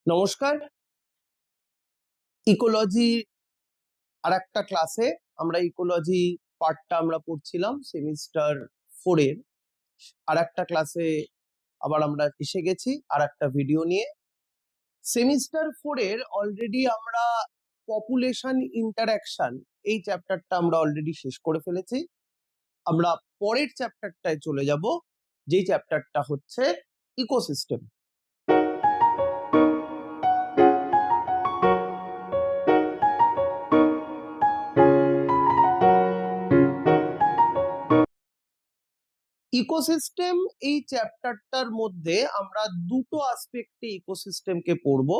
নমস্কার। ইকোলজি আর একটা ক্লাসে আমরা ইকোলজি পার্টটা আমরা পড়ছিলাম সেমিস্টার 4 এর। আর একটা ক্লাসে আবার আমরা এসে গেছি আর একটা ভিডিও নিয়ে। সেমিস্টার 4 এর অলরেডি আমরা পপুলেশন ইন্টারঅ্যাকশন এই চ্যাপ্টারটা আমরা অলরেডি শেষ করে ফেলেছি। আমরা পরের চ্যাপ্টারটায় চলে যাব, যেই চ্যাপ্টারটা হচ্ছে ইকোসিস্টেম। ইকোসিস্টেম এই চ্যাপ্টারটার মধ্যে আমরা দুটো আসপেক্টে ইকোসিস্টেমকে পড়বো।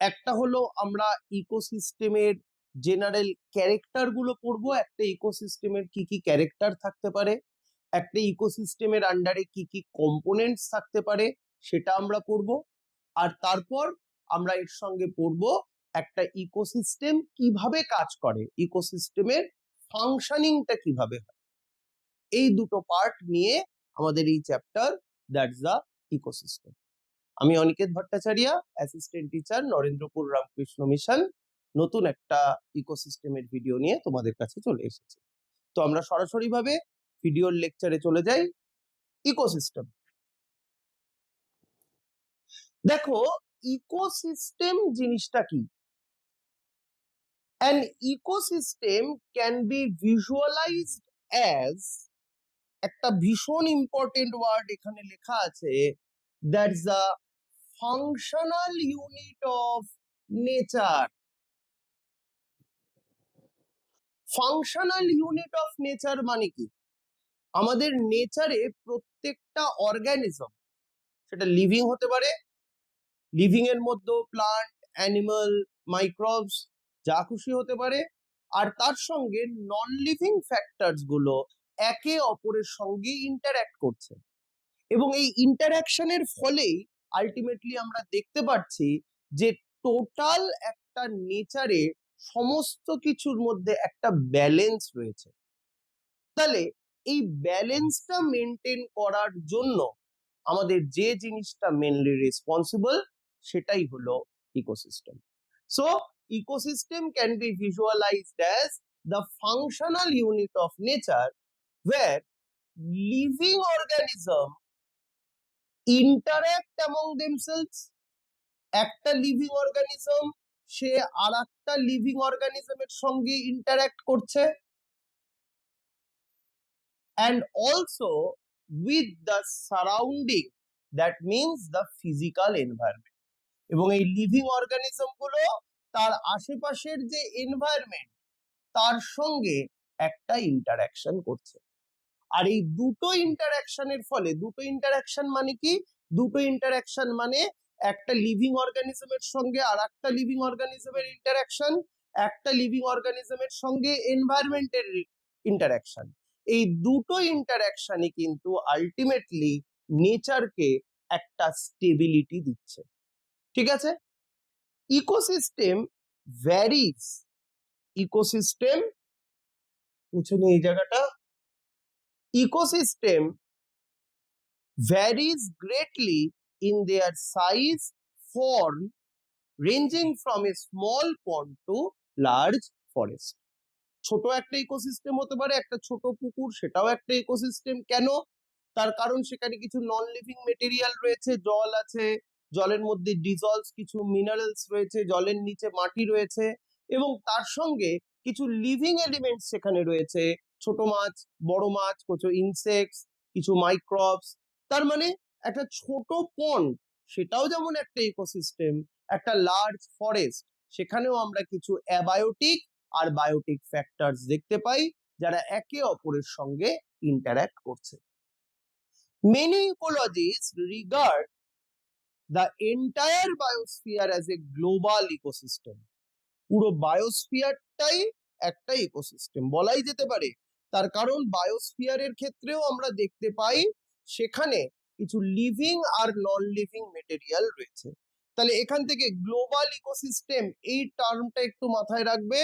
একটা হলো আমরা ইকোসিস্টেমের জেনারেল ক্যারেক্টার গুলো পড়বো, একটা ইকোসিস্টেমের কি কি ক্যারেক্টার থাকতে পারে, একটা ইকোসিস্টেমের আন্ডারে কি কি কম্পোনেন্টস থাকতে পারে সেটা আমরা পড়বো। আর তারপর আমরা এর সঙ্গে পড়বো একটা ইকোসিস্টেম কিভাবে কাজ করে, ইকোসিস্টেমের ফাংশনিংটা কিভাবে হয়। এই দুটো পার্ট নিয়ে আমাদের এই চ্যাপ্টার, দ্যাটস দ্য ইকোসিস্টেম। আমি Aniket Bhattacharya, assistant teacher, Narendrapur Ramakrishna Mission, নতুন একটা ইকোসিস্টেমের ভিডিও নিয়ে তোমাদের কাছে চলে এসেছি। তো আমরা সরাসরি ভাবে ভিডিওর লেকচারে চলে যাই। ইকোসিস্টেম, দেখো ইকোসিস্টেম জিনিসটা কি? An ecosystem can be visualised as, একটা ভীষণ ইম্পর্টেন্ট ওয়ার্ড এখানে লেখা আছে, that's the functional unit of nature. Functional unit of nature মানে কি? আমাদের নেচারে প্রত্যেকটা অর্গানিজম, সেটা লিভিং হতে পারে, লিভিং এর মধ্যে প্লান্ট, অ্যানিমাল, মাইক্রোবস, যা খুশি হতে পারে, আর তার সঙ্গে নন লিভিং ফ্যাক্টরস গুলো একে অপরের সঙ্গে ইন্টারঅ্যাক্ট করছে। এবং এই ইন্টারঅ্যাকশনের ফলেই আলটিমেটলি আমরা দেখতে পাচ্ছি যে টোটাল একটা নেচারে সমস্ত কিছুর মধ্যে একটা ব্যালেন্স রয়েছে। তাহলে এই ব্যালেন্সটা মেনটেন করার জন্য আমাদের যে জিনিসটা মেনলি রেসপন্সিবল সেটাই হলো ecosystem. So ecosystem can be visualised as the functional unit of nature where living organism interact among themselves। একটা লিভিং অর্গানিজম সে আর একটা লিভিং অর্গানিজমের সঙ্গে ইন্টারঅ্যাক্ট করছে, and also with the surrounding, that means the physical environment। এবং এই living organism গুলো তার আশেপাশের যে এনভায়রনমেন্ট তার সঙ্গে একটা ইন্টারঅ্যাকশন করছে। আর এই দুটো ইন্টারঅ্যাকশনের ফলে, দুটো ইন্টারঅ্যাকশন মানে কি? দুটো ইন্টারঅ্যাকশন মানে একটা লিভিং অর্গানিজমের সঙ্গে আর একটা লিভিং অর্গানিজমের ইন্টারঅ্যাকশন, একটা লিভিং অর্গানিজমের সঙ্গে এনভায়রনমেন্টের ইন্টারঅ্যাকশন। এই দুটো ইন্টারঅ্যাকশনই কিন্তু আলটিমেটলি নেচারকে একটা স্টেবিলিটি দিচ্ছে। ঠিক আছে? ইকোসিস্টেম ভ্যারিজ, ইকোসিস্টেম মুছে নিই এই জায়গাটা, ecosystem varies greatly in their size, form, ranging from a small pond to large forest। ছোট একটা ইকোসিস্টেম হতে পারে, একটা ছোট পুকুর, সেটাও একটা ইকোসিস্টেম। কেন? তার কারণ সেখানে কিছু নন লিভিং মেটেরিয়াল রয়েছে, জল আছে, জলের মধ্যে ডিজলভস কিছু মিনারেলস রয়েছে, জলের নিচে মাটি রয়েছে, এবং তার সঙ্গে কিছু লিভিং এলিমেন্টস সেখানে রয়েছে, ছোট মাছ, বড় মাছ, কিছু ইনসেক্টস, কিছু মাইক্রোবস। তার মানে একটা ছোট পন্ড সেটাও যেমন একটা ইকোসিস্টেম, একটা লার্জ ফরেস্ট সেখানেও আমরা কিছু অ্যাবায়োটিক আর বায়োটিক ফ্যাক্টরস দেখতে পাই যারা একে অপরের সঙ্গে ইন্টারঅ্যাক্ট করছে। Many ecologists regard the entire biosphere as a global ecosystem। পুরো বায়োস্ফিয়ারটাই একটা ইকোসিস্টেম বলাই যেতে পারে। তার কারণ বায়োস্ফিয়ারের ক্ষেত্রেও আমরা দেখতে পাই সেখানে কিছু লিভিং আর নন লিভিং মেটেরিয়াল রয়েছে। তাহলে এখান থেকে গ্লোবাল ইকোসিস্টেম এই টার্মটা একটু মাথায় রাখবে।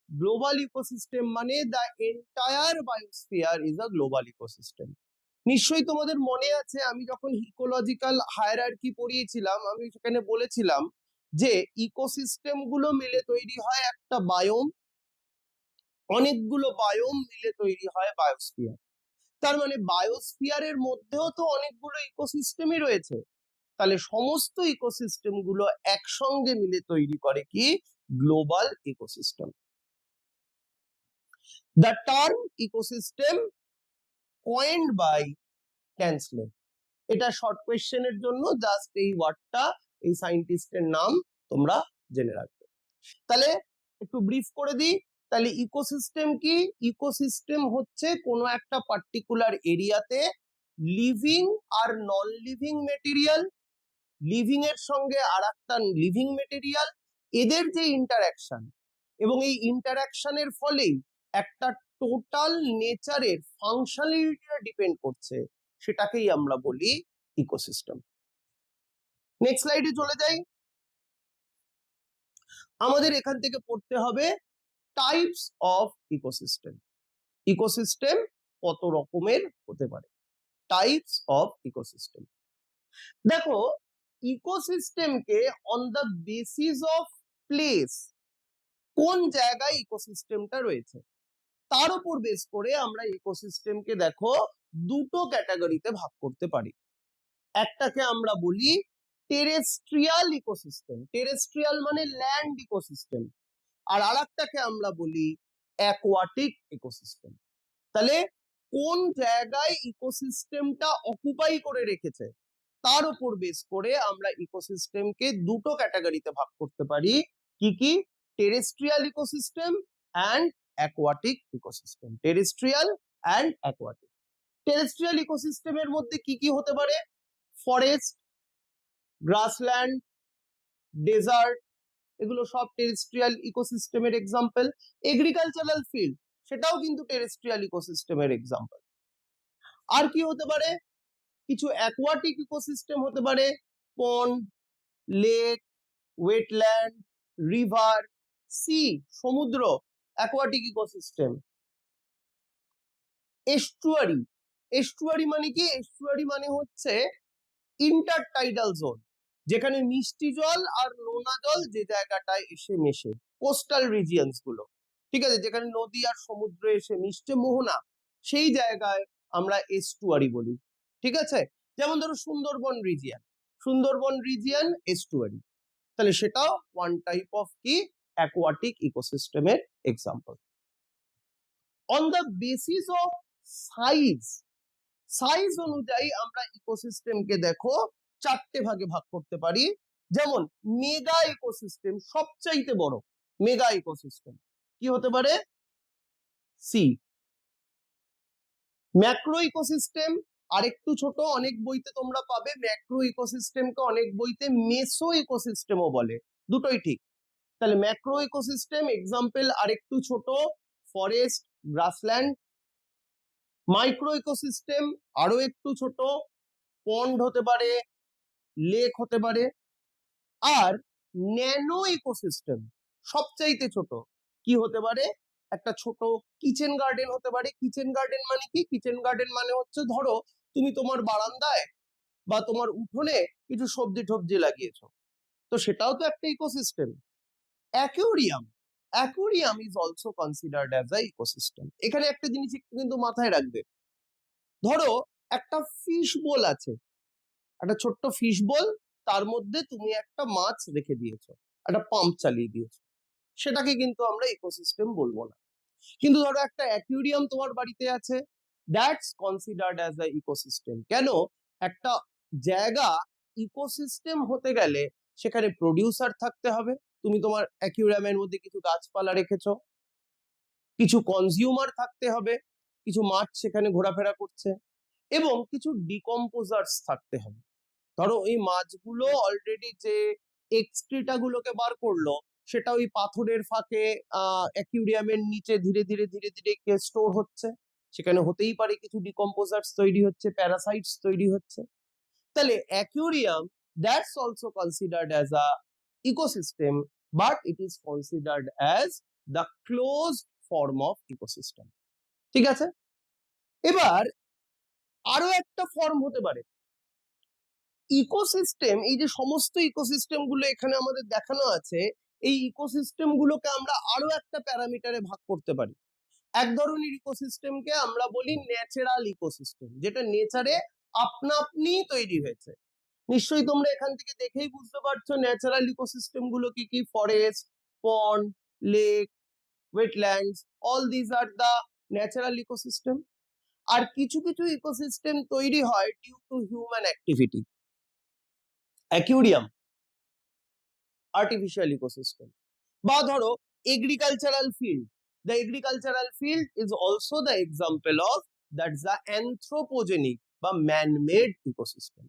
গ্লোবাল ইকোসিস্টেম মানে the entire biosphere is a global ecosystem. নিশ্চয়ই তোমাদের মনে আছে আমি যখন ইকোলজিক্যাল হায়ারার্কি পড়িয়েছিলাম আমি সেখানে বলেছিলাম যে ইকোসিস্টেম গুলো মিলে তৈরি হয় একটা বায়োম, অনেকগুলো বায়োম মিলে তৈরি হয় বায়োস্ফিয়ার। তার মানে বায়োস্ফিয়ারের মধ্যেও তো অনেকগুলো ইকোসিস্টেমই রয়েছে, তাহলে সমস্ত ইকোসিস্টেম গুলো একসঙ্গে মিলে তৈরি করে কি global ecosystem. The term ecosystem coined by ক্যান্সলে, এটা শর্ট কোয়েশ্চেনের জন্য জাস্ট এই ওয়ার্ডটা, এই সায়েন্টিস্টের নাম তোমরা জেনে রাখবে। তাহলে একটু ব্রিফ করে দিই, তাহলে ইকোসিস্টেম কি? ইকোসিস্টেম হচ্ছে কোনো একটা পার্টিকুলার এরিয়াতে লিভিং আর নন লিভিং মেটেরিয়াল, লিভিং এর সঙ্গে আর একটা লিভিং মেটেরিয়াল, এদের যে ইন্টারাকশন এবং এই ইন্টারাকশনের ফলেই একটা টোটাল নেচারের ফাংশনালিটিটা ডিপেন্ড করছে, সেটাকেই আমরা বলি ইকোসিস্টেম। নেক্সট স্লাইডে চলে যাই। আমাদের এখান থেকে পড়তে হবে টাইপস অফ ইকোসিস্টেম। ইকোসিস্টেম কত রকমের হতে পারে, টাইপস অফ ইকোসিস্টেম। দেখো, ইকোসিস্টেমকে on the basis of place, কোন জায়গায় ইকোসিস্টেমটা রয়েছে তার উপর বেস করে আমরা ইকোসিস্টেমকে দেখো দুটো ক্যাটাগরিতে ভাগ করতে পারি। একটাকে আমরা বলি টেরেস্ট্রিয়াল ইকোসিস্টেম, টেরেস্ট্রিয়াল মানে ল্যান্ড ইকোসিস্টেম, আর আরেকটাকে আমরা বলি অ্যাকোয়াটিক ইকোসিস্টেম। তাহলে কোন জায়গায় ইকোসিস্টেমটা অকুপাই করে রেখেছে তার উপর বেস করে আমরা ইকোসিস্টেমকে দুটো ক্যাটাগরিতে ভাগ করতে পারি। কি কি? Terrestrial ecosystem and aquatic ecosystem. Terrestrial and aquatic. Terrestrial ইকোসিস্টেমের মধ্যে কি কি হতে পারে? ফরেস্ট, গ্রাসল্যান্ড, ডেজার্ট, এগুলো সব টেরেস্ট্রিয়াল ইকোসিস্টেমের এক্সাম্পল। এগ্রিকালচারাল ফিল্ড, সেটাও কিন্তু টেরেস্ট্রিয়াল ইকোসিস্টেমের এক্সাম্পল। আর কি হতে পারে? কিছু অ্যাকোয়াটিক ইকোসিস্টেম হতে পারে, পন্ড, লেক, ওয়েটল্যান্ড, রিভার, সি, সমুদ্র, অ্যাকোয়াটিক ইকোসিস্টেম। এস্টুয়ারি, এস্টুয়ারি মানে কি? এস্টুয়ারি মানে হচ্ছে ইন্টারটাইডাল জোন, যেখানে মিষ্টি জল আর নোনা জল যে জায়গাটায় এসে মেশে, কোস্টাল রিজিয়নস গুলো, ঠিক আছে, যেখানে নদী আর সমুদ্র এসে মিশছে, মোহনা, সেই জায়গায় আমরা এস্টুয়ারি বলি। ঠিক আছে, যেমন ধরো Sundarban region, Sundarban region estuary. তাহলে সেটাও ওয়ান টাইপ অফ কি অ্যাকোয়াটিক ইকোসিস্টেমের example. On the basis of size, size অনুযায়ী আমরা ইকোসিস্টেমকে দেখো চারটে ভাগে ভাগ করতে পারি। যেমন মেগা ইকোসিস্টেম, সবচাইতে বড় মেগা ইকোসিস্টেম কি হতে পারে? সি। ম্যাক্রো ইকোসিস্টেম আরেকটু ছোট, অনেক বইতে তোমরা পাবে ম্যাক্রো ইকোসিস্টেমকে অনেক বইতে মেসো ইকোসিস্টেমও বলে, দুটোই ঠিক। তাহলে ম্যাক্রো ইকোসিস্টেম এক্সাম্পল আরেকটু ছোট, ফরেস্ট, গ্রাসল্যান্ড। মাইক্রো ইকোসিস্টেম আরো একটু ছোট, পন্ড হতে পারে, লেক হতে পারে। আর ন্যানো ইকোসিস্টেম সবচাইতে ছোট, কি হতে পারে? একটা ছোট কিচেন গার্ডেন হতে পারে। কিচেন গার্ডেন মানে কি? কিচেন গার্ডেন মানে হচ্ছে ধরো তুমি তোমার বারান্দায় বা তোমার উঠোনে কিছু সবজি টবজি লাগিয়েছো, তো সেটাও তো একটা ecosystem. Aquarium, aquarium is also considered as a ecosystem. এখানে একটা জিনিস একটু কিন্তু মাথায় রাখবে, ধরো একটা ফিশ বোল আছে, একটা ছোট্ট ফিশ বোল, তার মধ্যে তুমি একটা মাছ রেখে দিয়েছো, একটা পাম্প চালিয়ে দিয়েছো, সেটাকে কিন্তু আমরা ইকোসিস্টেম বলবো না। কিন্তু ধরো একটা অ্যাকুয়ারিয়াম তোমার বাড়িতে আছে, that's considered as a ecosystem. কেন? একটা জায়গা ইকোসিস্টেম হতে গেলে সেখানে প্রডিউসার থাকতে হবে। তুমি তোমার অ্যাকুয়ারিয়ামের মধ্যে কিছু গাছপালা রেখেছো, কিছু কনজিউমার থাকতে হবে, কিছু মাছ সেখানে ঘোরাফেরা করছে, এবং কিছু ডিকম্পোজার্স থাকতে হবে। ধরো এই মাছগুলো অলরেডি যে এক্সক্রিটা গুলোকে বার করলো, সেটা ওই পাথরের ফাঁকে অ্যাকুয়ারিয়ামের নিচে ধীরে ধীরে ধীরে ধীরে স্টোর হচ্ছে, সেখানে হতেই পারে কিছু ডিকম্পোজার্স তৈরি হচ্ছে, প্যারাসাইটস তৈরি হচ্ছে। তাহলে aquarium that's also considered as a ecosystem, but it is considered as the closed form of ecosystem. ঠিক আছে, এবার আরো একটা ফর্ম হতে পারে ইকোসিস্টেম। এই যে সমস্ত ইকোসিস্টেম গুলো এখানে আমাদের দেখানো আছে, এই ইকোসিস্টেম গুলোকে আমরা আরো একটা প্যারামিটারে ভাগ করতে পারি। এক ধরনের ইকোসিস্টেমকে আমরা বলি ন্যাচারাল ইকোসিস্টেম, যেটা নেচারে আপনা আপনি তৈরি হয়েছে। নিশ্চয়ই তোমরা এখান থেকে দেখেই বুঝতে পারছো ন্যাচারাল ইকোসিস্টেম গুলো কি কি। Forest, pond, lake, wetlands, all this are the natural ecosystem. আর কিছু কিছু ইকোসিস্টেম তৈরি হয় due to human activity. Aquarium, artificial ecosystem. বা ধরো agricultural field, the agricultural field is also the example of that's the anthropogenic বা man made ecosystem.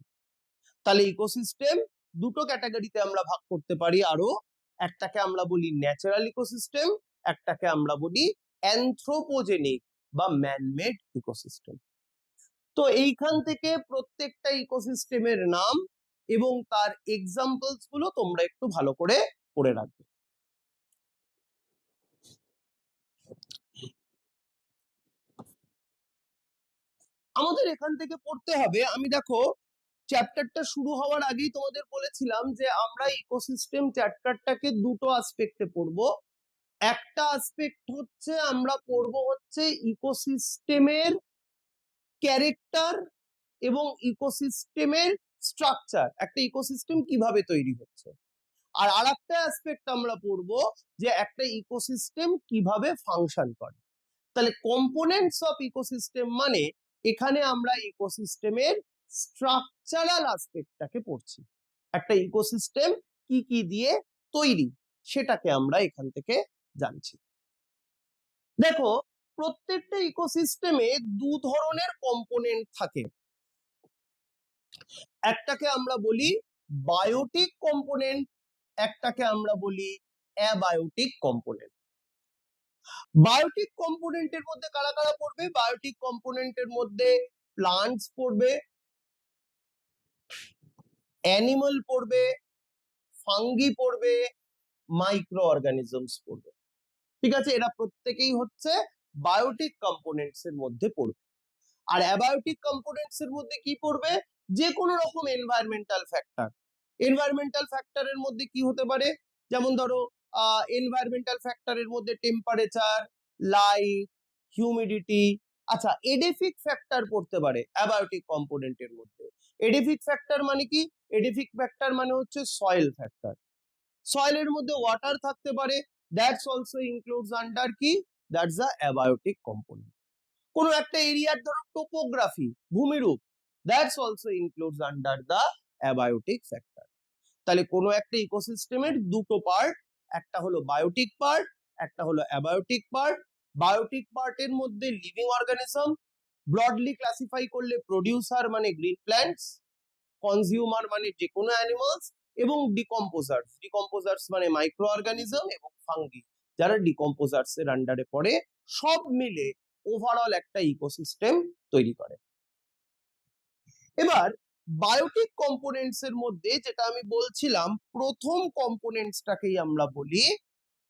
তাহলে ecosystem দুটো ক্যাটাগরিতে আমরা ভাগ করতে পারি আরো। একটাকে আমরা বলি ন্যাচারাল ইকোসিস্টেম, একটাকে আমরা বলি অ্যানথ্রোপোজেনিক বা ম্যান মেড ইকোসিস্টেম। তো এইখান থেকে প্রত্যেকটা ইকোসিস্টেমের নাম এবং তার এক্সাম্পলস গুলো তোমরা একটু ভালো করে পড়ে রাখবে। আমাদের এখান থেকে পড়তে হবে, আমি দেখো চ্যাপ্টারটা শুরু হওয়ার আগেই তোমাদের বলেছিলাম যে আমরা ইকোসিস্টেম চ্যাপ্টারটাকে দুটো আসপেক্টে পড়বো। একটা আসপেক্ট হচ্ছে আমরা পড়বো হচ্ছে ইকোসিস্টেমের ক্যারেক্টার এবং ইকোসিস্টেমের স্ট্রাকচার, একটা ইকোসিস্টেম কিভাবে তৈরি হচ্ছে। আর আরেকটা অ্যাসপেক্ট আমরা পড়বো যে একটা ইকোসিস্টেম কিভাবে ফাংশন করে। তাহলে কম্পোনেন্টস অফ ইকোসিস্টেম মানে এখানে আমরা ইকোসিস্টেমের স্ট্রাকচারাল অ্যাসপেক্টটাকে পড়ছি। একটা ইকোসিস্টেম কি কি দিয়ে তৈরি সেটাকে আমরা এখান থেকে জানছি। দেখো প্রত্যেকটা ইকোসিস্টেমে দু ধরনের কম্পোনেন্ট থাকে। একটাকে আমরা বলি বায়োটিক কম্পোনেন্ট, একটাকে আমরা বলি অ্যাবায়োটিক কম্পোনেন্ট। বায়োটিক কম্পোনেন্টের মধ্যে কারা কারা পড়বে? বায়োটিক কম্পোনেন্টের মধ্যে প্লান্টস পড়বে, অ্যানিমাল পড়বে, ফাঙ্গি পড়বে, মাইক্রো অর্গানিজমস পড়বে। ঠিক আছে, এরা প্রত্যেকেই হচ্ছে বায়োটিক কম্পোনেন্টস এর মধ্যে পড়বে। আর অ্যাবায়োটিক কম্পোনেন্টস এর মধ্যে কি পড়বে? যে কোনো রকম এনভায়রনমেন্টাল ফ্যাক্টর। এনভায়রনমেন্টাল ফ্যাক্টরের মধ্যে কি হতে পারে? যেমন ধরো এনভায়রনমেন্টাল ফ্যাক্টরের মধ্যে টেম্পারেচার, লাইট, হিউমিডিটি। আচ্ছা, এডেফিক ফ্যাক্টর পড়তে পারে অ্যাবায়োটিক কম্পোনেন্টের মধ্যে। এডেফিক ফ্যাক্টর মানে কি? এডেফিক ফ্যাক্টর মানে হচ্ছে সয়েল ফ্যাক্টর। সয়েলের মধ্যে ওয়াটার থাকতে পারে, দ্যাটস অলসো ইনক্লুডস আন্ডার কি? That's the abiotic component. কোনো একটা এরিয়ার ধরো টোপোগ্রাফি, ভূমিরূপ, that's also includes under the abiotic factor. তাহলে কোনো একটা ইকোসিস্টেমের দুটো পার্ট, একটা হলো বায়োটিক পার্ট, একটা হলো অ্যাবায়োটিক পার্ট। বায়োটিক পার্টের মধ্যে লিভিং অর্গানিজম, ব্রডলি ক্লাসিফাই করলে প্রোডিউসার মানে গ্রিন প্ল্যান্টস, কনজিউমার মানে যে কোনো অ্যানিমালস, এবং ডিকম্পোজার্স, ডিকম্পোজার্স মানে মাইক্রো অর্গানিজম এবং ফাঙ্গি যারা ডিকম্পোজার্স এর আন্ডারে পড়ে। সব মিলে ওভারঅল একটা ইকোসিস্টেম তৈরি করে। এবার বায়োটিক কম্পোনেন্টস এর মধ্যে যেটা আমি বলছিলাম, প্রথম কম্পোনেন্টসটাকেই আমরা বলি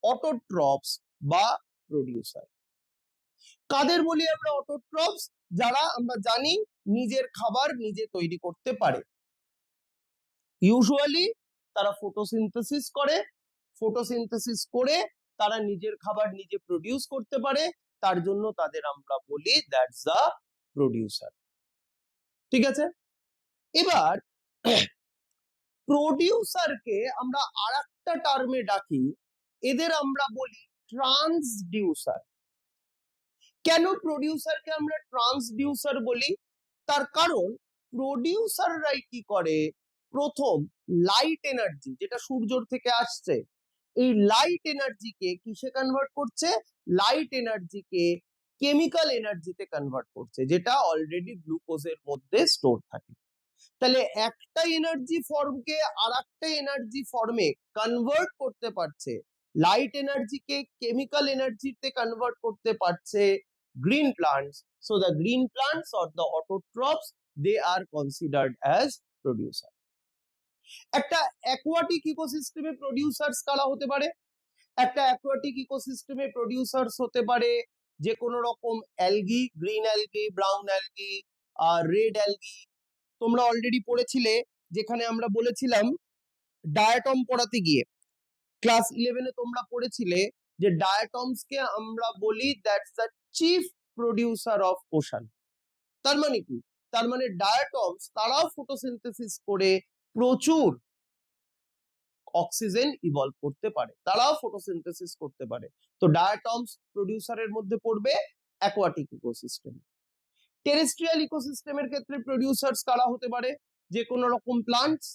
অটোট্রপস বা প্রোডিউসার। কাদের বলি আমরা অটোট্রপস? যারা আমরা জানি নিজের খাবার নিজে তৈরি করতে পারে। ইউজুয়ালি তারা ফটোসিনথেসিস করে, ফটোসিনথেসিস করে তারা নিজের খাবার নিজে প্রডিউস করতে পারে, তার জন্য তাদের আমরা বলি দ্যাটস দ্য প্রোডিউসার। ঠিক আছে, এবার প্রোডিউসারকে আমরা আরেকটা টার্মে ডাকি, এদের আমরা বলি ট্রান্সডিউসার। কেন প্রোডিউসারকে আমরা ট্রান্সডিউসার বলি? তার কারণ প্রোডিউসাররাই কি করে, প্রথম লাইট এনার্জি যেটা সূর্যর থেকে আসছে, এই লাইট এনার্জিকে কিসে কনভার্ট করছে? লাইট এনার্জিকে কেমিক্যাল এনার্জিতে কনভার্ট করছে, যেটা অলরেডি গ্লুকোজের মধ্যে স্টোর থাকে। তাহলে একটা এনার্জি ফর্মকে আরেকটা এনার্জি ফর্মে কনভার্ট করতে পারছে, লাইট এনার্জিকে কেমিক্যাল এনার্জিতে কনভার্ট করতে পারছে green plants. So the green plants or the autotrophs, they are considered as producer. একটা অ্যাকোয়াটিক ইকোসিস্টেমে প্রোডিউসার্স কারা হতে পারে? একটা অ্যাকোয়াটিক ইকোসিস্টেমে প্রোডিউসার্স হতে পারে যে কোনো রকম algae, green algae, brown algae, red algae. তোমরা অলরেডি পড়েছিলে, যেখানে আমরা বলেছিলাম ডায়াটম পড়াতে গিয়ে ক্লাস 11-এ তোমরা পড়েছিলে যে ডায়াটমস কে আমরা বলি that's the chief producer of ocean. তার মানে কি? তার মানে ডায়াটমস তারাও ফটোসিনথেসিস করে প্রচুর অক্সিজেন ইভলভ করতে পারে, তারাও ফটোসিনথেসিস করতে পারে। তো ডায়াটমস প্রডিউসারের মধ্যে পড়বে অ্যাকোয়াটিক ইকোসিস্টেম। টেরেস্ট্রিয়াল ইকোসিস্টেমের ক্ষেত্রে প্রডিউসার্স কারা হতে পারে? যে কোনো রকম প্লান্টস,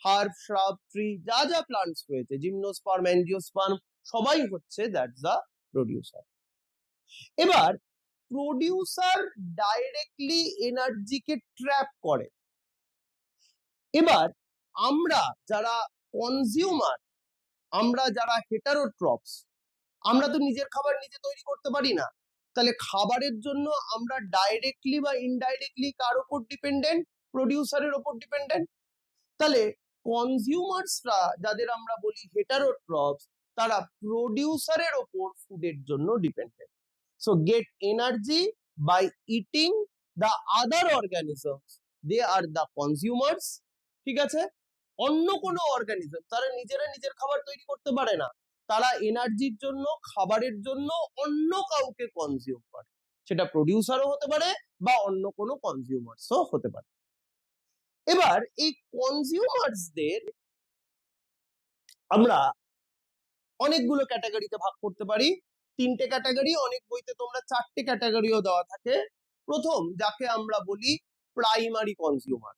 হার্ব, শ্রাব, ট্রি, যা যা প্লান্টস রয়েছে, জিমনোস্পার্ম, অ্যাঞ্জিওস্পার্ম, সবাই হচ্ছে দ্যাটস দ্য প্রডিউসার। এবার প্রডিউসার ডাইরেক্টলি এনার্জিকে ট্র্যাপ করে। এবার আমরা যারা কনজিউমার, আমরা যারা হেটারোট্রপস, আমরা তো নিজের খাবার নিজে তৈরি করতে পারি না। তাহলে খাবারের জন্য আমরা ডাইরেক্টলি বা ইনডাইরেক্টলি কার উপর ডিপেন্ডেন্ট? প্রডিউসারের উপর ডিপেন্ডেন্ট। তাহলে কনজিউমার্সরা, যাদের আমরা বলি হেটারোট্রপস, তারা প্রডিউসারের ওপর ফুডের জন্য dependent. So get energy by eating the other organisms, they are the consumers. ঠিক আছে? অন্য কোনো অর্গানিজম, তারা নিজেরা নিজের খাবার তৈরি করতে পারে না, তারা এনার্জির জন্য, খাবারের জন্য অন্য কাউকে কনজিউম করে। সেটা প্রডিউসারও হতে পারে বা অন্য কোনো কনজিউমার্সও হতে পারে। এবার এই কনজিউমার্সদের আমরা অনেকগুলো ক্যাটাগরিতে ভাগ করতে পারি। 3টে ক্যাটাগরি, অনেক বইতে তোমরা 4টে ক্যাটাগরিও দেওয়া থাকে। প্রথম যাকে আমরা বলি প্রাইমারি কনজিউমার।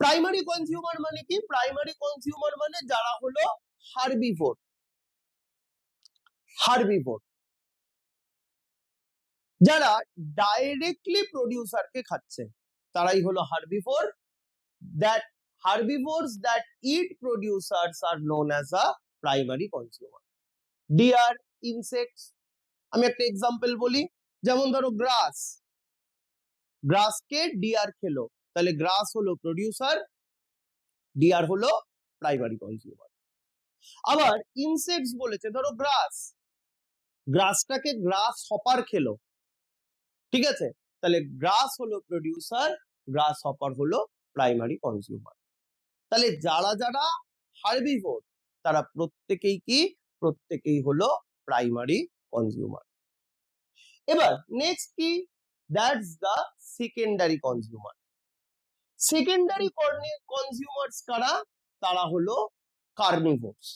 প্রাইমারি কনজিউমার মানে কি? প্রাইমারি কনজিউমার মানে যারা হলো হার্বিভোর। হার্বিভোর যারা ডাইরেক্টলি প্রডিউসারকে খাচ্ছে, তারাই হলো herbivore. That herbivores that eat producers are known as a primary consumer. Deer, insects, আমি একটা এক্সাম্পল বলি, যেমন ধরো গ্রাস, গ্রাসকে ডিয়ার খেলো, তাহলে গ্রাস হলো প্রডিউসার, ডিয়ার হলো প্রাইমারি কনজিউমার। আবার ইনসেক্টস বলেছে, ধরো গ্রাস, গ্রাসটাকে গ্রাস হপার খেলো, ঠিক আছে, তাহলে গ্রাস হলো প্রডিউসার, গ্রাস হপার হলো প্রাইমারি কনজিউমার। তাহলে যারা যারা হার্বিভোর, তারা প্রত্যেকেই হলো প্রাইমারি কনজিউমার। এবার নেক্সট কি? That's the secondary consumer. Secondary consumers কারা? তারা হলো কার্নিভোরস,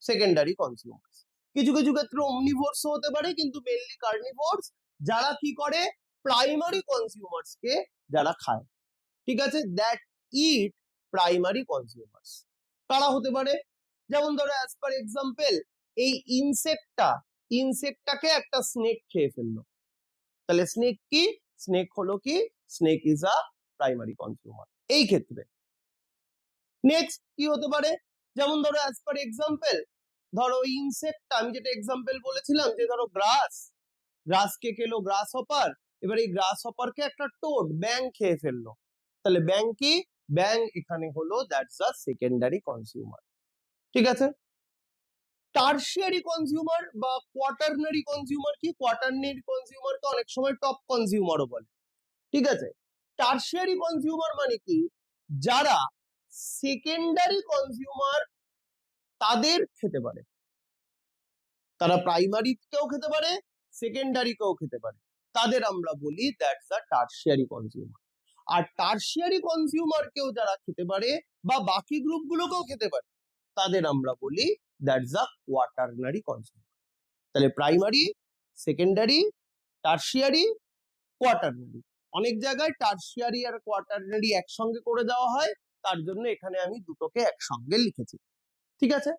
সেকেন্ডারি কনজিউমার্স। কিছু কিছু ক্ষেত্রে ওমনিভোরস হতে পারে, কিন্তু মেইনলি কার্নিভোরস, যারা কি করে? প্রাইমারি কনজিউমার্সকে যারা খায়, ঠিক আছে, দ্যাট ইট প্রাইমারি কনজিউমার্স। কারা হতে পারে? যেমন ধরো অ্যাজ পার এক্সাম্পল, এই ইনসেক্টটাকে একটা স্নেক খেয়ে ফেললো, তাহলে স্নেক কি? স্নেক হলো কি? Snake is a primary consumer এই ক্ষেত্রে। নেক্সট কি হতে পারে? যেমন ধরো অ্যাজ পার এক্সাম্পল, ধরো ইনসেক্টটা আমি যেটা এক্সাম্পল বলেছিলাম, যে ধরো গ্রাসকে খেলো গ্রাস হপার, এবার এই গ্রাস হপারকে একটা টোড, ব্যাং খেয়ে ফেললো, তাহলে ব্যাং কি? ব্যাং এখানে হলো দ্যাটস আ সেকেন্ডারি কনজিউমার। ঠিক আছে? টারশিয়ারি কনজিউমার বা কোয়াটারনারি কনজিউমার কি? কোয়াটারনারি কনজিউমারকে অনেক সময় টপ কনজিউমারও বলে, ঠিক আছে। টারশিয়ারি কনজিউমার মানে কি? যারা সেকেন্ডারি কনজিউমার তাদের খেতে পারে, তারা প্রাইমারিকেও খেতে পারে, সেকেন্ডারিকেও খেতে পারে, তাদের আমরা বলি দ্যাটস আ টারশিয়ারি কনজিউমার। আর টারশিয়ারি কনজিউমারকেও যারা খেতে পারে বা বাকি গ্রুপগুলোকেও খেতে পারে, তাদের আমরা বলি দ্যাটস আ কোয়াটারনারি কনজিউমার। তাহলে প্রাইমারি, সেকেন্ডারি, টারশিয়ারি, কোয়াটারনারি। অনেক জায়গায় টারশিয়ারি আর কোয়াটারনারি একসঙ্গে করে দেওয়া হয়, তার জন্য এখানে আমি দুটোকে একসঙ্গে লিখেছি, ঠিক আছে।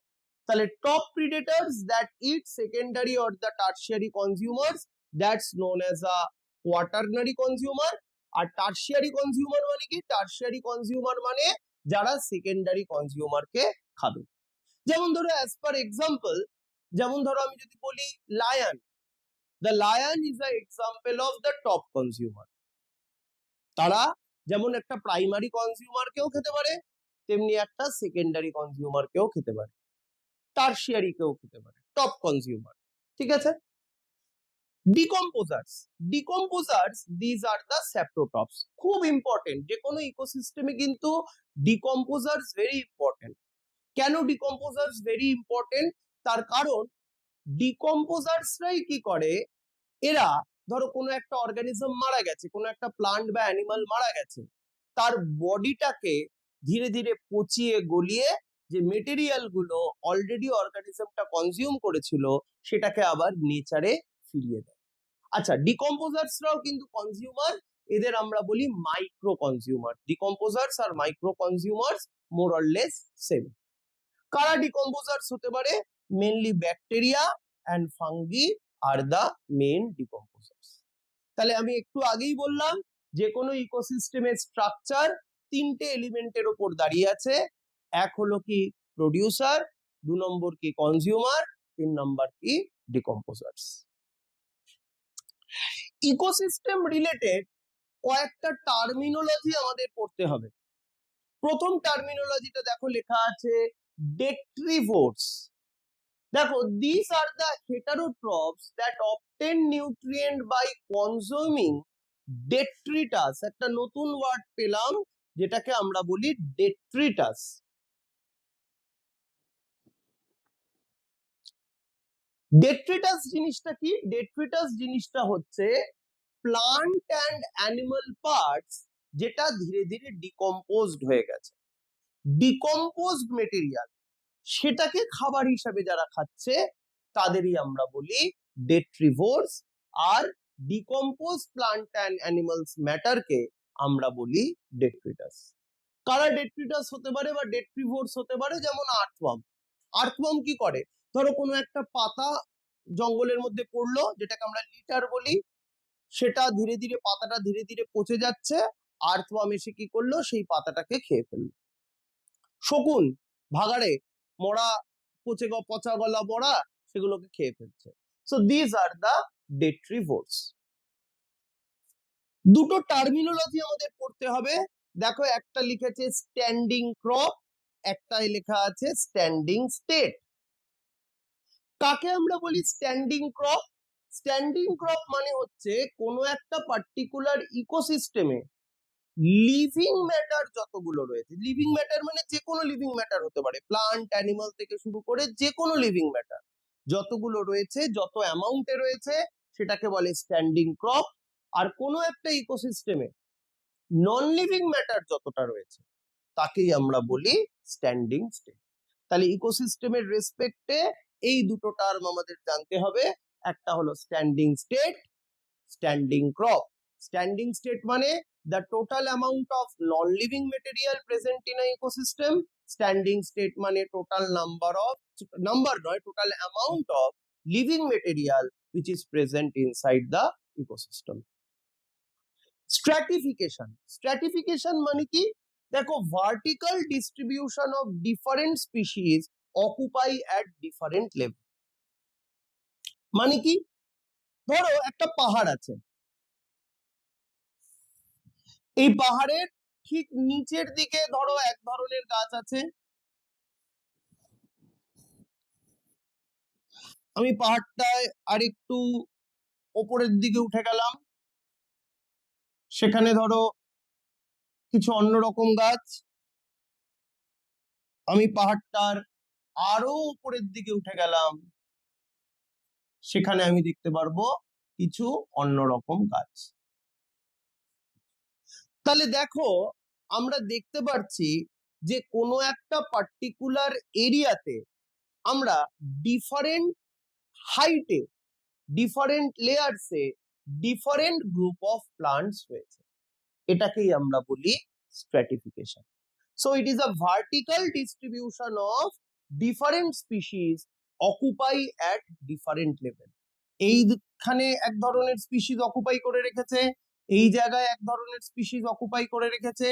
তাহলে top predators that eat secondary or the tertiary consumers, that's known as a quaternary consumer. আর টারশিয়ারি কনজিউমার মানে কি? টারশিয়ারি কনজিউমার মানে যারা সেকেন্ডারি কনজিউমারকে খাবে। যেমন ধরো অ্যাজ পার এক্সাম্পল, যেমন ধরো আমি যদি বলি lion, the lion is a example of the top consumer. তারা যেমন একটা প্রাইমারি কনজিউমারকেও খেতে পারে, তেমনি একটা সেকেন্ডারি কনজিউমারকেও খেতে পারে, টারশিয়ারিকেও খেতে পারে, টপ কনজিউমার, ঠিক আছে। ডিকম্পোজার্স দিজ আর দ্য স্যাপ্রোটপস, খুব ইম্পর্টেন্ট। যে কোনো ইকোসিস্টেমে কিন্তু ডিকম্পোজার্স ভেরি ইম্পর্টেন্ট। কেন ডিকম্পোজার্স ভেরি ইম্পর্টেন্ট? তার কারণ ডিকম্পোজার্সরাই কি করে, এরা ধরো কোনো একটা অর্গানিজম মারা গেছে, কোনো একটা প্লান্ট বা অ্যানিমাল মারা গেছে, তার বডিটাকে ধীরে ধীরে পচিয়ে গলিয়ে যে মেটেরিয়াল গুলো অলরেডি অর্গানিজমটা কনজিউম করেছিল সেটাকে আবার নেচারে ফিরিয়ে দেয়। আচ্ছা, ডিকম্পোজার্সরাও কিন্তু কনজিউমার, এদের আমরা বলি মাইক্রো কনজিউমার। ডিকম্পোজার্স আর micro consumers more or less same. কারা ডিকম্পোজার্স হতে পারে? Mainly bacteria and fungi are the main decomposers. তাহলে আমি একটু আগেই বললাম যে কোনো ইকোসিস্টেমের স্ট্রাকচার তিনটে এলিমেন্টের উপর দাঁড়িয়ে আছে। এক হলো কি প্রডিউসার, 2 নম্বর কি কনজিউমার, 3 নম্বর কি ডিকম্পোজার্স। ইকোসিস্টেম রিলেটেড কয়েকটা টার্মিনোলজি আমাদের পড়তে হবে। প্রথম টার্মিনোলজিটা দেখো লেখা আছে ডেট্রিভোরস। দেখো, these are the heterotrophs that obtain nutrient by consuming detritus। একটা নতুন ওয়ার্ড পেলাম যেটাকে আমরা বলি detritus। detritus জিনিসটা কি? detritus জিনিসটা হচ্ছে প্লান্ট অ্যান্ড অ্যানিমাল পার্টস যেটা ধীরে ধীরে ডিকম্পোজড হয়ে গেছে। ডিকম্পোজড মেটেরিয়াল সেটাকে খাবার হিসাবে যারা খাচ্ছে তাদেরই আমরা বলি ডেট্রিভোরস। আর ডিকম্পোজ প্লান্ট অ্যান্ড অ্যানিমালস ম্যাটারকে আমরা বলি ডেট্রিটাস। কারা ডেট্রিটাস হতে পারে বা ডেট্রিভোরস হতে পারে? যেমন আর্থওয়ার্ম। আর্থওয়ার্ম কি করে? ধরো কোনো একটা পাতা জঙ্গলের মধ্যে পড়লো, যেটাকে আমরা লিটার বলি, সেটা ধীরে ধীরে পাতাটা ধীরে ধীরে পচে যাচ্ছে, আর্থওয়ার্ম এসে কি করলো? সেই পাতাটাকে খেয়ে ফেললো। শকুন ভাগাড়ে মরা পচা গলা মরা সেগুলোকে খেয়ে ফেলছে। সো দিস আর দা ডেট্রিভোরস। দুটো টার্মিনোলজি আমাদের পড়তে হবে। দেখো, একটা লিখেছে স্ট্যান্ডিং ক্রপ, একটাই লেখা আছে স্ট্যান্ডিং স্টেট। কাকে আমরা বলি স্ট্যান্ডিং ক্রপ? স্ট্যান্ডিং ক্রপ মানে হচ্ছে কোনো একটা পার্টিকুলার ইকোসিস্টেমে লিভিং ম্যাটার যতগুলো রয়েছে, লিভিং ম্যাটার মানে যে কোনো লিভিং ম্যাটার হতে পারে, প্লান্ট অ্যানিমাল থেকে শুরু করে যে কোনো লিভিং ম্যাটার যতগুলো রয়েছে, যত অ্যামাউন্টে রয়েছে, সেটাকে বলে স্ট্যান্ডিং ক্রপ। আর কোনো একটা ইকোসিস্টেমে নন লিভিং ম্যাটার যতটা রয়েছে তাকেই আমরা বলি স্ট্যান্ডিং স্টেট। তাহলে ইকোসিস্টেমের রেসপেক্টে এই দুটো টার্ম আমাদের জানতে হবে। একটা হলো standing state, standing crop. Standing state মানে the total amount of non-living material present in an ecosystem. Standing state মানে total total amount of living material which is present inside the ecosystem. Stratification. Stratification মানে কি? দেখো, vertical distribution of different species occupy at different level। মানে কি? ধরো একটা পাহাড় আছে, এই পাহাড়ের ঠিক নিচের দিকে ধরো এক ধরনের গাছ আছে। আমি পাহাড়টায় আরেকটু ওপরের দিকে উঠে গেলাম, সেখানে ধরো কিছু অন্যরকম গাছ। আমি পাহাড়টার আরো উপরের দিকে উঠে গেলাম, সেখানে আমি দেখতে পারবো কিছু অন্যরকম গাছ। তাহলে দেখো, আমরা দেখতে পাচ্ছি যে কোনো একটা পার্টিকুলার এরিয়াতে আমরা ডিফারেন্ট হাইটে, ডিফারেন্ট লেয়ারসে ডিফারেন্ট গ্রুপ অফ প্লান্টস রয়েছে। এটাকেই আমরা বলি stratification. So it is a vertical distribution of different species occupy at different level. এইখানে এক ধরনের স্পিসিস অকুপাই করে রেখেছে, এই জায়গায় এক ধরনের স্পিসিস অকুপাই করে রেখেছে,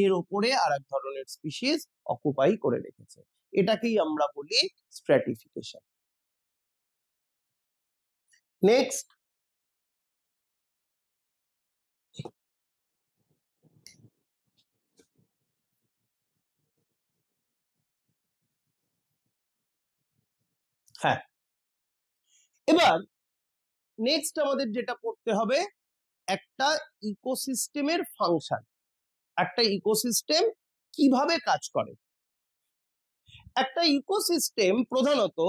এর উপরে আর এক ধরনের স্পিসিস অকুপাই করে রেখেছে। এটাকেই আমরা বলি স্ট্র্যাটিফিকেশন। নেক্সট, হ্যাঁ, এবার নেক্সট আমাদের যেটা পড়তে হবে একটা ইকোসিস্টেমের ফাংশন, একটা ইকোসিস্টেম কিভাবে কাজ করে। একটা ইকোসিস্টেম প্রধানত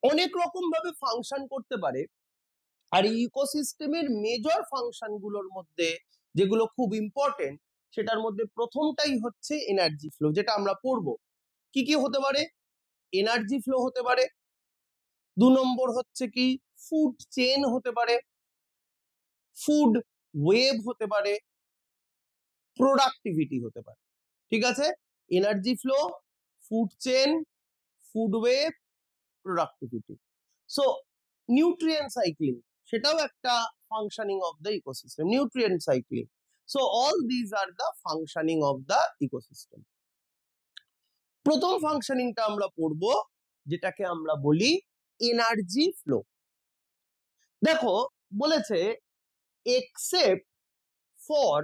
অনেক রকম ভাবে ফাংশন করতে পারে, আর ইকোসিস্টেমের মেজর ফাংশন গুলোর মধ্যে যেগুলো খুব ইম্পর্টেন্ট সেটার মধ্যে প্রথমটাই হচ্ছে এনার্জি ফ্লো, যেটা আমরা পড়বো। কি কি হতে পারে? এনার্জি ফ্লো হতে পারে, 2 নম্বর হচ্ছে কি ফুড চেন হতে পারে, ফুড ওয়েভ হতে পারে, প্রোডাক্টিভিটি হতে পারে। ঠিক আছে, energy flow, food chain, food wave, productivity. So nutrient cycling সেটাও একটা functioning of the ecosystem, nutrient cycling. So all these are the functioning of the ecosystem. প্রথম ফাংশনিংটা আমরা পড়বো যেটাকে আমরা বলি এনার্জি ফ্লো। দেখো বলেছে except for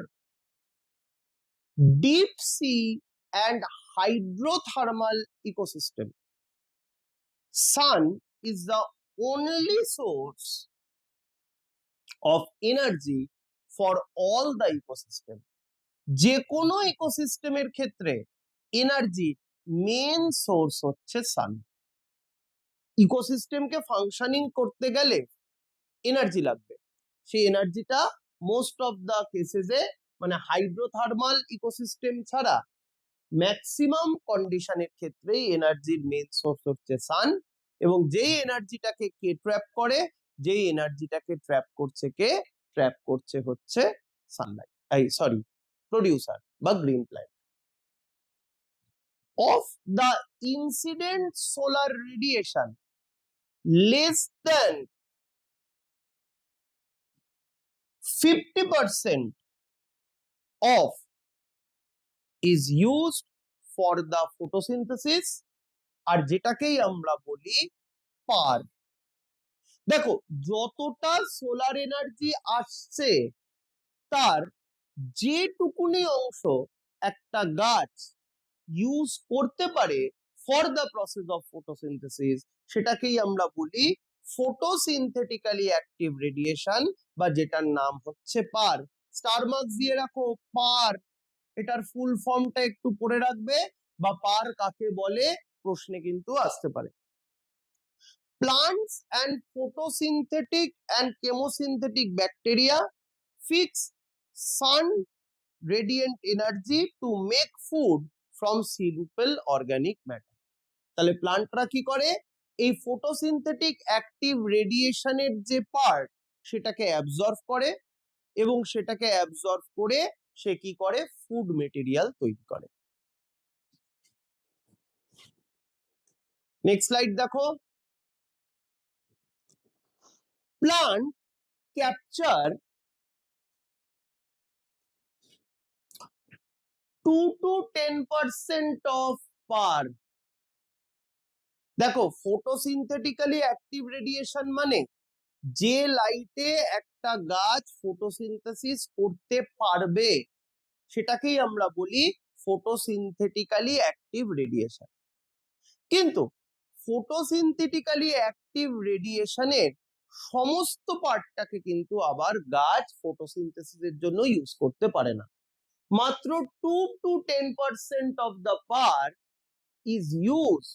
deep sea and hydrothermal ecosystem, sun is the only source of energy for all the ecosystem. যে কোনো ইকোসিস্টেমের ক্ষেত্রে এনার্জি মেন সোর্স হচ্ছে সান। ইকোসিস্টেমকে ফাংশনিং করতে গেলে এনার্জি লাগবে, সেই এনার্জিটা মোস্ট অফ দা কেসেসে মানে হাইড্রোথার্মাল ইকোসিস্টেম ছাড়া ম্যাক্সিমাম কন্ডিশনের ক্ষেত্রেই এনার্জির মেন সোর্স হচ্ছে সান। এবং যেই এনার্জিটাকে কে ট্র্যাপ করে, যেই এনার্জিটাকে ট্র্যাপ করছে হচ্ছে সানলাইট, সরি প্রডিউসার বা green plant. Of the incident solar radiation less than 50% of is used for the photosynthesis, আর যেটাকেই আমরা বলি পার। দেখো যতটা সোলার এনার্জি আসছে তার যেটুকুনি অংশ একটা গাছ ইউজ করতে পারে for the process of photosynthesis সেটাকেই আমরা বলি ফটোসিনথেটিক্যালি অ্যাক্টিভ রেডিয়েশন, বা যেটার নাম হচ্ছে পার। স্টার মার্কস দিয়ে রাখো পার, এটার ফুল ফর্মটা একটু পড়ে রাখবে, বা পার কাকে বলে প্রশ্নে কিন্তু আসতে পারে। Plants and photosynthetic and chemosynthetic bacteria fix sun radiant energy to make food from simple organic matter। তাহলে প্লান্টরা কি করে, এই ফটোসিনথেটিক অ্যাক্টিভ রেডিয়েশনের যে পার্ট সেটাকে অ্যাবজর্ব করে, এবং সেটাকে অ্যাবজর্ব করে সে কি করে ফুড মেটেরিয়াল তৈরি করে। নেক্সট স্লাইড দেখো। প্লান্ট ক্যাপচার 2 to 10% of পার। দেখো ফটোসিনথেটিক্যালি অ্যাক্টিভ রেডিয়েশন মানে যে লাইটে একটা গাছ ফটোসিনথেসিস করতে পারবে সেটাকেই আমরা বলি ফটোসিনথেটিক্যালি অ্যাক্টিভ রেডিয়েশন। কিন্তু ফটোসিনথেটিক্যালি অ্যাক্টিভ রেডিয়েশনের সমস্ত পার্টটাকে কিন্তু আবার গাছ ফটোসিনথেসিসের জন্য ইউজ করতে পারে না। মাত্র 2 to 10% of the part is used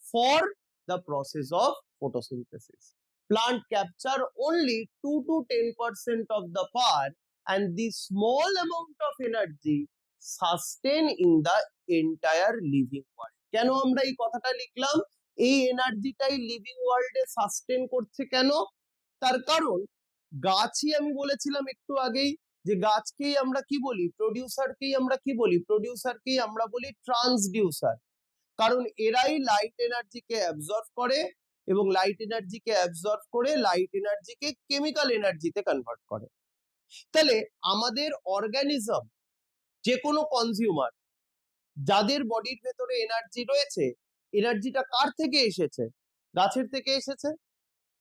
for the process of photosynthesis. Plant capture only 2 to 10% of the part, and this small amount of energy sustain in the entire living world. কেন আমরা এই কথাটা লিখলাম, এই এনার্জিটাই লিভিং ওয়ার্ল্ডে sustain করছে কেন? তার কারণ গাছই আমি বলেছিলাম একটু আগেই যে গাছকেই আমরা কি বলি, প্রোডিউসারকেই আমরা কি বলি, প্রোডিউসারকেই আমরা বলি ট্রান্সডিউসার। কারণ এরাই লাইট এনার্জিকে অ্যাবজর্ব করে, এবং লাইট এনার্জিকে অ্যাবজর্ব করে লাইট এনার্জিকে কেমিক্যাল এনার্জিতে কনভার্ট করে। তাহলে আমাদের অর্গানিজম যে কোনো কনজিউমার যাদের বডির ভেতরে এনার্জি রয়েছে, এনার্জিটা কার থেকে এসেছে? গাছের থেকে এসেছে।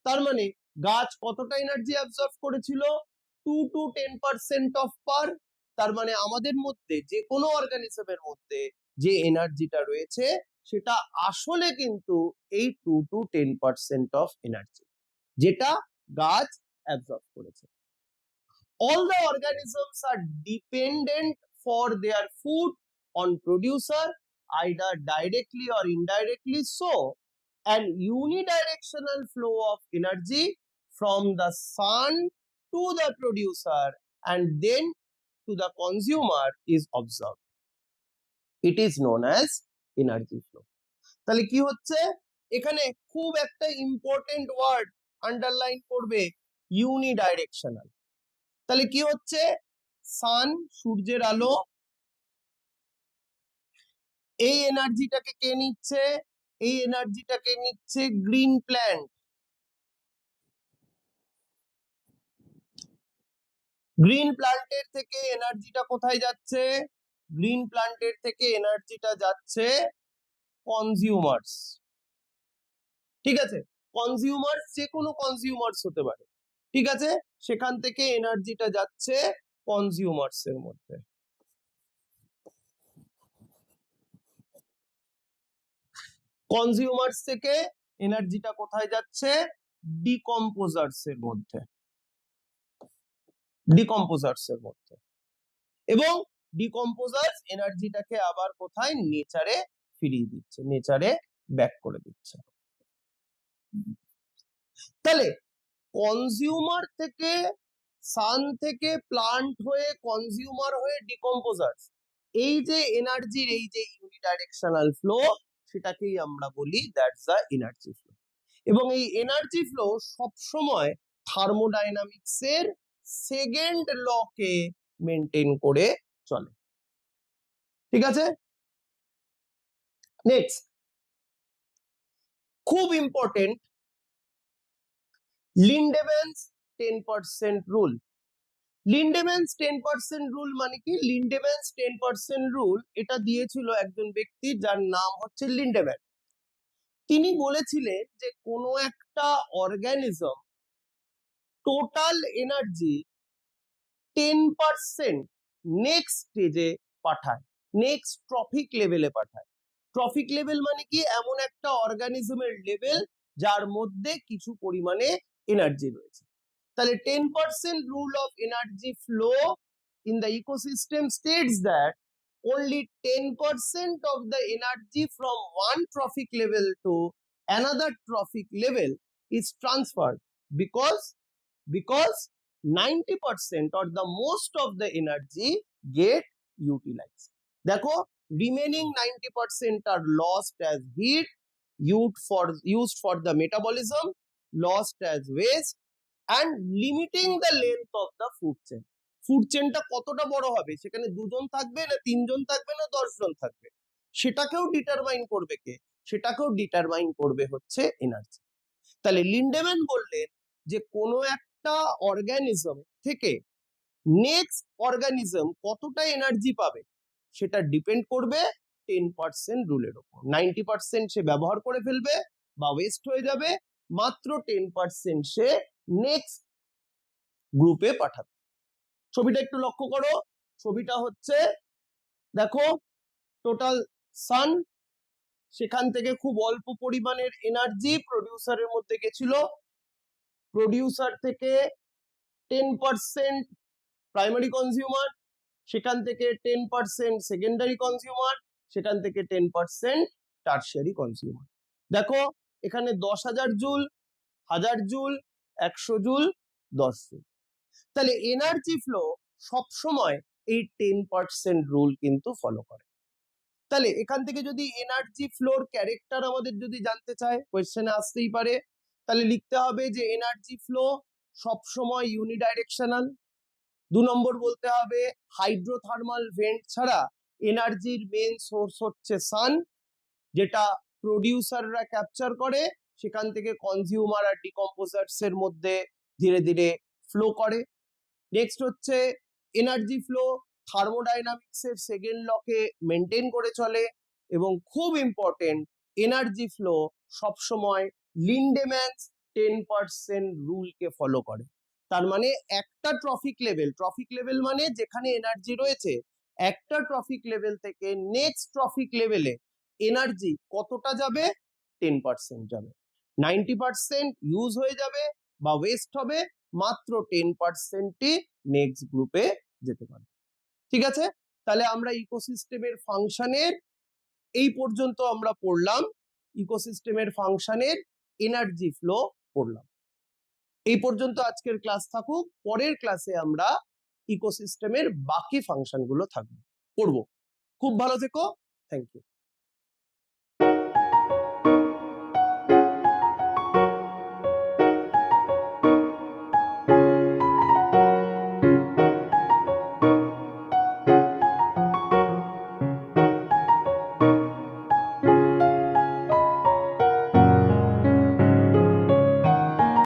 তার মানে গাছ কতটা এনার্জি অ্যাবজর্ব করেছিল? 2 to 10% অফ পার। তার মানে আমাদের মধ্যে যে কোনো অর্গানিজমের মধ্যে যে এনার্জিটা রয়েছে সেটা আসলে কিন্তু এই 2 to 10% অফ এনার্জি যেটা গাছ অ্যাবজর্ব করেছে। All the organisms are dependent for their food on producer either directly or indirectly. So an unidirectional flow of energy from the sun to the producer and then to the consumer is observed. It is known as energy flow. তাহলে কি হচ্ছে এখানে খুব একটা important word underline করবে, ইউনিডাইরেকশনাল। তাহলে কি হচ্ছে সান সূর্যের আলো, এই এনার্জিটাকে কে নিচ্ছে, এই এনার্জিটাকে নিচ্ছে গ্রিন প্ল্যান্ট। গ্রিন প্ল্যান্টের থেকে এনার্জিটা কোথায় যাচ্ছে, গ্রিন প্ল্যান্টের থেকে এনার্জিটা যাচ্ছে কনজিউমার্স। ঠিক আছে, কনজিউমার্স যে কোনো কনজিউমার্স হতে পারে, ঠিক আছে, সেখান থেকে এনার্জিটা যাচ্ছে কনজিউমার্স এর মধ্যে। কনজিউমার্স থেকে এনার্জিটা কোথায় যাচ্ছে, ডিকম্পোজার্স এর মধ্যে, ডিকম্পোজার্স এর মধ্যে। এবং ডিকম্পোজার্স এনার্জিটাকে আবার কোথায়, নেচারে ফিরিয়ে দিচ্ছে, নেচারে ব্যাক করে দিচ্ছে। তাহলে কনজিউমার থেকে, সান থেকে প্লান্ট হয়ে কনজিউমার হয়ে ডিকম্পোজার্স, এই যে এনার্জির এই যে ইউনিডাইরেকশনাল ফ্লো, সেটাকেই আমরা বলি দ্যাটস দ্য এনার্জি ফ্লো। এবং এই এনার্জি ফ্লো সবসময় থার্মোডাইনামিক্স এর সেকেন্ড ল কে মেনটেন করে চলে। ঠিক আছে, নেক্সট খুব ইম্পর্টেন্ট, লিন্ডেম্যানস 10% রুল। লিন্ডেম্যানস 10% রুল মানে কি, লিন্ডেম্যানস 10% রুল এটা দিয়েছিল একজন ব্যক্তি যার নাম হচ্ছে লিন্ডেম্যান। তিনি বলেছিলেন যে কোনো একটা অর্গানিজম টোটাল এনার্জি 10% নেক্সট স্টেজে পাঠায়, নেক্সট ট্রফিক লেভেলে পাঠায়। ট্রফিক লেভেল মানে কি, এমন একটা অর্গানিজমের লেভেল যার মধ্যে কিছু পরিমাণে এনার্জি রয়েছে। তাহলে 10% rule of energy flow in the ecosystem states that only 10% of the energy from one trophic level to another trophic level is transferred because 90% or the most of the energy get utilized. দেখো remaining 90% are lost as heat, used for the metabolism, lost as waste and limiting the length of the food chain. Food চেনটা কতটা বড় হবে, সেখানে 2 জন থাকবে না 3 জন থাকবে না 10 জন থাকবে, সেটাকেও ডিটারমাইন করবে কে, সেটাকেও ডিটারমাইন করবে হচ্ছে এনার্জি। তাহলে লিন্ডেম্যান বললেন যে কোনো একটা অর্গানিজম থেকে নেক্সট অর্গানিজম কতটা এনার্জি পাবে সেটা ডিপেন্ড করবে 10% রুলের উপর। 90% সে ব্যবহার করে ফেলবে বা ওয়েস্ট হয়ে যাবে, মাত্র 10% সে নেক্সট গ্রুপে পাঠাবে। ছবিটা একটু লক্ষ্য করো, ছবিটা হচ্ছে দেখো টোটাল সান, সেখান থেকে খুব অল্প পরিমাণের এনার্জি প্রডিউসারের মধ্যে গেছিল, প্রডিউসার থেকে 10% প্রাইমারি কনজিউমার, সেখান থেকে 10% সেকেন্ডারি কনজিউমার, সেখান থেকে 10% টারশিয়ারি কনজিউমার। দেখো এখানে 10,000 জুল, 1000 জুল, 100 জুল, 10 জুল। তাহলে এনার্জি ফ্লো সবসময় এই 10% রুল কিন্তু ফলো করে। তাহলে এখান থেকে যদি এনার্জি ফ্লোর ক্যারেক্টার আমাদের যদি জানতে চায়, কোয়েশ্চেনে আসতেই পারে, তাহলে লিখতে হবে যে এনার্জি ফ্লো সবসময় ইউনিডাইরেকশনাল। 2 নম্বর বলতে হবে হাইড্রোথার্মাল ভেন্ট ছাড়া এনার্জির মেন সোর্স হচ্ছে সান, যেটা প্রডিউসাররা ক্যাপচার করে, সেখান থেকে কনজিউমার আর ডিকম্পোজার্স এর মধ্যে ধীরে ধীরে ফ্লো করে। নেক্সট হচ্ছে এনার্জি ফ্লো থার্মোডাইনামিক্স এর সেকেন্ড লকে মেনটেন করে চলে, এবং খুব ইম্পর্টেন্ট এনার্জি ফ্লো সবসময় লিন্ডেম্যানস 10% রুলকে ফলো করে। তার মানে একটা ট্রফিক লেভেল মানে যেখানে এনার্জি রয়েছে, একটা ট্রফিক লেভেল থেকে নেক্সট ট্রফিক লেভেলে এনার্জি কতটা যাবে? 10% যাবে। 90% ইউজ হয়ে যাবে বা ওয়েস্ট হবে, মাত্র 10%ই নেক্সট গ্রুপে যেতে পারে। ঠিক আছে, তাহলে আমরা ইকোসিস্টেমের ফাংশনের এই পর্যন্ত আমরা পড়লাম, ইকোসিস্টেমের ফাংশনের এনার্জি ফ্লো পড়লাম। এই পর্যন্ত আজকের ক্লাস থাকুক, পরের ক্লাসে আমরা ইকোসিস্টেমের বাকি ফাংশনগুলো থাকবে পড়বো। খুব ভালো থেকো, থ্যাংক ইউ।